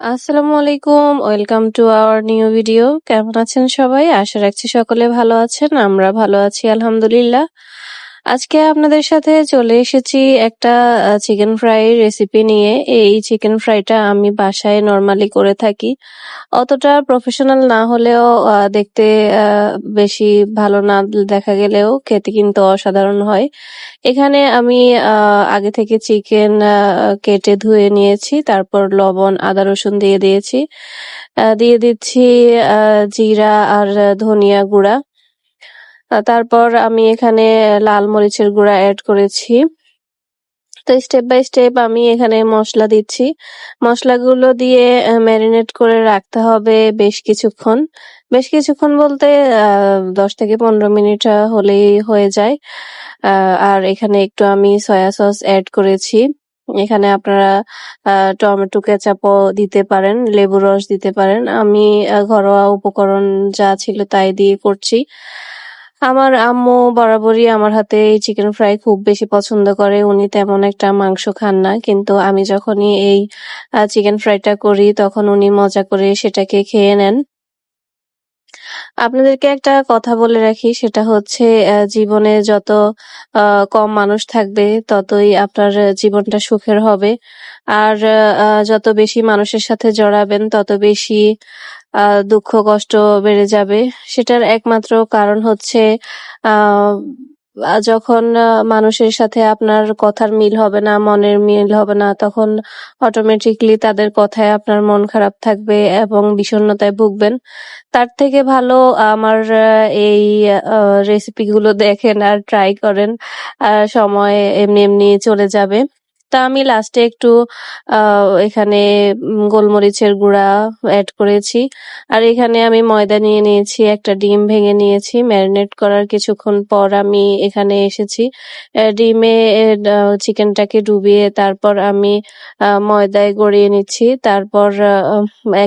আসসালামু আলাইকুম। Welcome to our new video. কেমন আছেন সবাই? আশা রাখছি সকলে ভালো আছেন। আমরা ভালো আছি আলহামদুলিল্লাহ। আজকে আপনাদের সাথে চলে এসেছি একটা চিকেন ফ্রাই রেসিপি নিয়ে। এই চিকেন ফ্রাইটা আমি বাসায় নরমালি করে থাকি। অতটা প্রফেশনাল না হলেও দেখতে আ বেশি ভালো না দেখা গেলেও খেতে কিন্তু অসাধারণ হয়। এখানে আমি আ আগে থেকে চিকেন কেটে ধুয়ে নিয়েছি। তারপর লবণ, আদা, রসুন দিয়ে দিয়েছি। দিয়ে দিচ্ছি আ জিরা আর ধনিয়া গুঁড়া। তারপর আমি এখানে লাল মরিচের গুঁড়া এড করেছি। তো স্টেপ বাই স্টেপ আমি এখানে মসলা দিচ্ছি। মসলাগুলো দিয়ে ম্যারিনেট করে রাখতে হবে বেশ কিছুক্ষণ। বেশ কিছুক্ষণ বলতে ১০ থেকে ১৫ মিনিট হলেই হয়ে যায়। আ আর এখানে একটু আমি সয়া সস এড করেছি। এখানে আপনারা আ টমেটো কেচাপও দিতে পারেন, লেবুর রস দিতে পারেন। আমি ঘরোয়া উপকরণ যা ছিল তাই দিয়ে করছি। আমার আম্মু বরাবরই আমার হাতে এই চিকেন ফ্রাই খুব বেশি পছন্দ করে। উনি তেমন একটা মাংস খান না। কিন্তু আমি যখনই এই চিকেন ফ্রাইটা করি তখন উনি মজা করে সেটাকে খেয়ে নেন। আপনাদেরকে একটা কথা বলে রাখি সেটা হচ্ছে জীবনে যত আ কম মানুষ থাকবে ততই আপনার জীবনটা সুখের হবে। আর যত বেশি মানুষের সাথে জড়াবেন তত বেশি আ দুঃখ কষ্ট বেড়ে যাবে। সেটার একমাত্র কারণ হচ্ছে আ যখন মানুষের সাথে আপনার কথার মিল হবে না, মনের মিল হবে না তখন অটোমেটিক্যালি তাদের কথায় আপনার মন খারাপ থাকবে এবং বিষণ্ণতায় ভুগবেন। তার থেকে ভালো আমার এই আ রেসিপিগুলো দেখেন আর ট্রাই করেন। সময় এমনি চলে যাবে। তা আমি লাস্টে একটু আ এখানে গোলমরিচের গুঁড়া এড করেছি। আর এখানে আমি ময়দা নিয়ে নিয়েছি, একটা ডিম ভেঙে নিয়েছি। ম্যারিনেট করার কিছুক্ষণ পর আমি এখানে এসেছি। ডিমে চিকেনটাকে ডুবিয়ে তারপর আমি ময়দায় গড়িয়ে নিচ্ছি। তারপর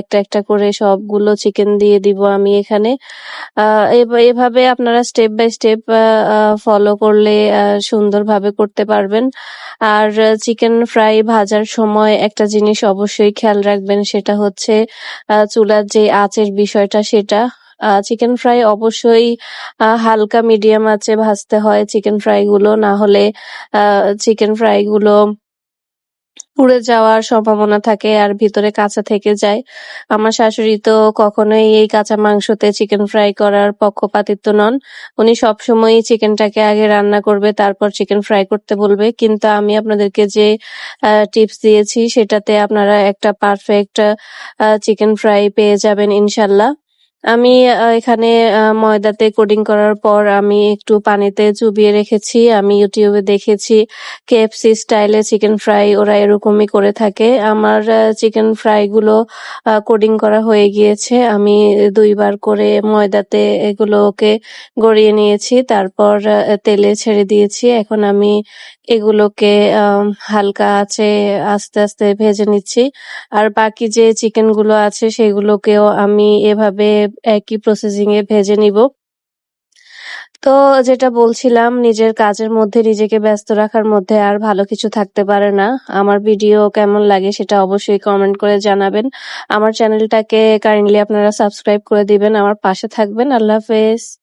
একটা করে সবগুলো চিকেন দিয়ে দিব আমি এখানে। আ এভাবে আপনারা স্টেপ বাই স্টেপ আ আ ফলো করলে সুন্দরভাবে করতে পারবেন। আর চিকেন ফ্রাই ভাজার সময় একটা জিনিস অবশ্যই খেয়াল রাখবেন সেটা হচ্ছে চুলার যে আঁচের বিষয়টা সেটা। চিকেন ফ্রাই অবশ্যই হালকা মিডিয়াম আঁচে ভাজতে হয় চিকেন ফ্রাই গুলো। না হলে আ চিকেন ফ্রাই গুলো পুড়ে যাওয়ার সম্ভাবনা থাকে আর ভিতরে কাঁচা থেকে যায়। আমার শাশুড়ি তো কখনোই এই কাঁচা মাংসতে চিকেন ফ্রাই করার পক্ষপাতিত্ব নন। উনি সবসময়ই চিকেনটাকে আগে রান্না করবে তারপর চিকেন ফ্রাই করতে বলবে। কিন্তু আমি আপনাদেরকে যে টিপস দিয়েছি সেটাতে আপনারা একটা পারফেক্ট চিকেন ফ্রাই পেয়ে যাবেন ইনশাল্লাহ। আমি এখানে ময়দাতে কোটিং করার পর আমি একটু পানিতে চুবিয়ে রেখেছি। আমি YouTube এ দেখেছি KFC স্টাইলে চিকেন ফ্রাই ওরা এরকমই করে থাকে। আমার চিকেন ফ্রাই গুলো কোডিং করা হয়ে গিয়েছে। আমি ২ বার করে ময়দাতে এগুলোকে গড়িয়ে নিয়েছি। তারপর তেলে ছেড়ে দিয়েছি। এখন আমি এগুলোকে হালকা আঁচে আস্তে ভেজে নিচ্ছি। আর বাকি যে চিকেন গুলো আছে সেগুলোকেও আমি এভাবে একই প্রসেসিং এ ভেজে নিবো। তো যেটা বলছিলাম নিজের কাজের মধ্যে নিজেকে ব্যস্ত রাখার মধ্যে আর ভালো কিছু থাকতে পারে না। আমার ভিডিও কেমন লাগে সেটা অবশ্যই কমেন্ট করে জানাবেন। আমার চ্যানেলটাকে কাইন্ডলি আপনারা সাবস্ক্রাইব করে দিবেন। আমার পাশে থাকবেন। আল্লাহ হাফেজ।